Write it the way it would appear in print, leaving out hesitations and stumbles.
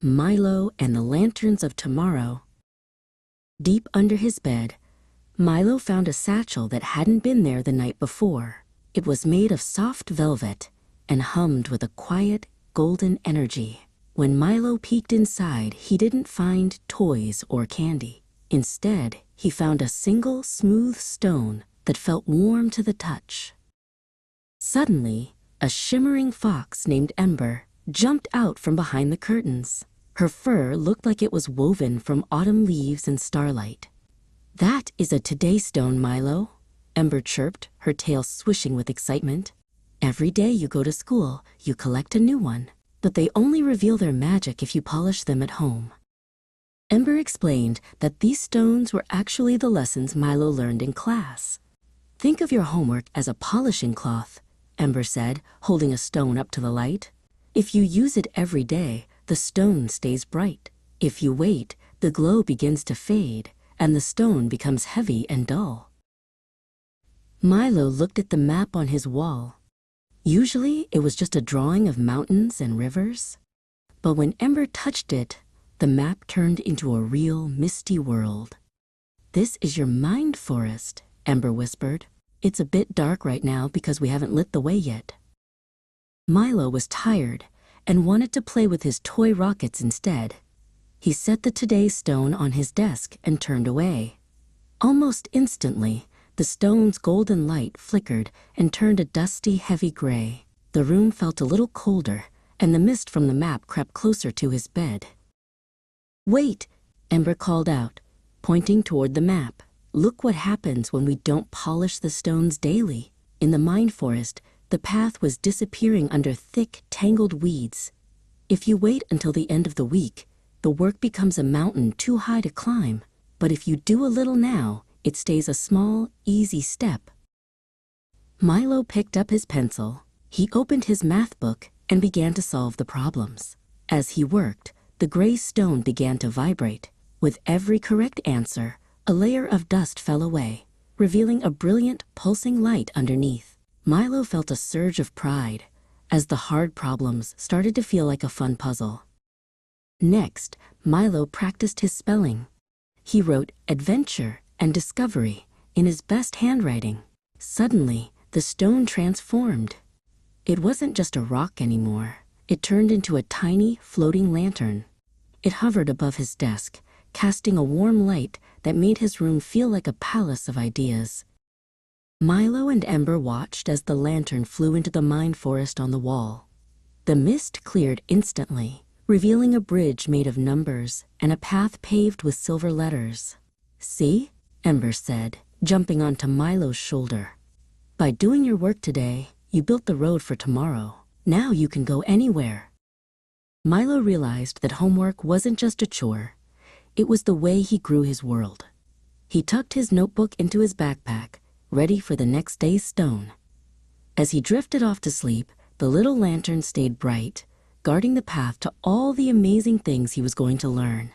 Milo and the Lanterns of Tomorrow. Deep under his bed, Milo found a satchel that hadn't been there the night before. It was made of soft velvet and hummed with a quiet, golden energy. When Milo peeked inside, he didn't find toys or candy. Instead, he found a single smooth stone that felt warm to the touch. Suddenly, a shimmering fox named Ember jumped out from behind the curtains. Her fur looked like it was woven from autumn leaves and starlight. "That is a today stone, Milo," Ember chirped, her tail swishing with excitement. "Every day you go to school, you collect a new one, but they only reveal their magic if you polish them at home." Ember explained that these stones were actually the lessons Milo learned in class. "Think of your homework as a polishing cloth," Ember said, holding a stone up to the light. "If you use it every day, the stone stays bright. If you wait, the glow begins to fade, and the stone becomes heavy and dull." Milo looked at the map on his wall. Usually, it was just a drawing of mountains and rivers. But when Ember touched it, the map turned into a real misty world. "This is your mind forest," Ember whispered. "It's a bit dark right now because we haven't lit the way yet." Milo was tired and wanted to play with his toy rockets instead. He set the today stone on his desk and turned away. Almost instantly, the stone's golden light flickered and turned a dusty, heavy gray. The room felt a little colder, and the mist from the map crept closer to his bed. "Wait," Ember called out, pointing toward the map. "Look what happens when we don't polish the stones daily." In the mind forest, the path was disappearing under thick, tangled weeds. If you wait until the end of the week, the work becomes a mountain too high to climb. But if you do a little now, it stays a small, easy step. Milo picked up his pencil. He opened his math book and began to solve the problems. As he worked, the gray stone began to vibrate. With every correct answer, a layer of dust fell away, revealing a brilliant, pulsing light underneath. Milo felt a surge of pride as the hard problems started to feel like a fun puzzle. Next, Milo practiced his spelling. He wrote adventure and discovery in his best handwriting. Suddenly, the stone transformed. It wasn't just a rock anymore. It turned into a tiny, floating lantern. It hovered above his desk, casting a warm light that made his room feel like a palace of ideas. Milo and Ember watched as the lantern flew into the mind forest on the wall. The mist cleared instantly, revealing a bridge made of numbers and a path paved with silver letters. "See?" Ember said, jumping onto Milo's shoulder. "By doing your work today, you built the road for tomorrow. Now you can go anywhere." Milo realized that homework wasn't just a chore. It was the way he grew his world. He tucked his notebook into his backpack, ready for the next day's stone. As he drifted off to sleep, the little lantern stayed bright, guarding the path to all the amazing things he was going to learn.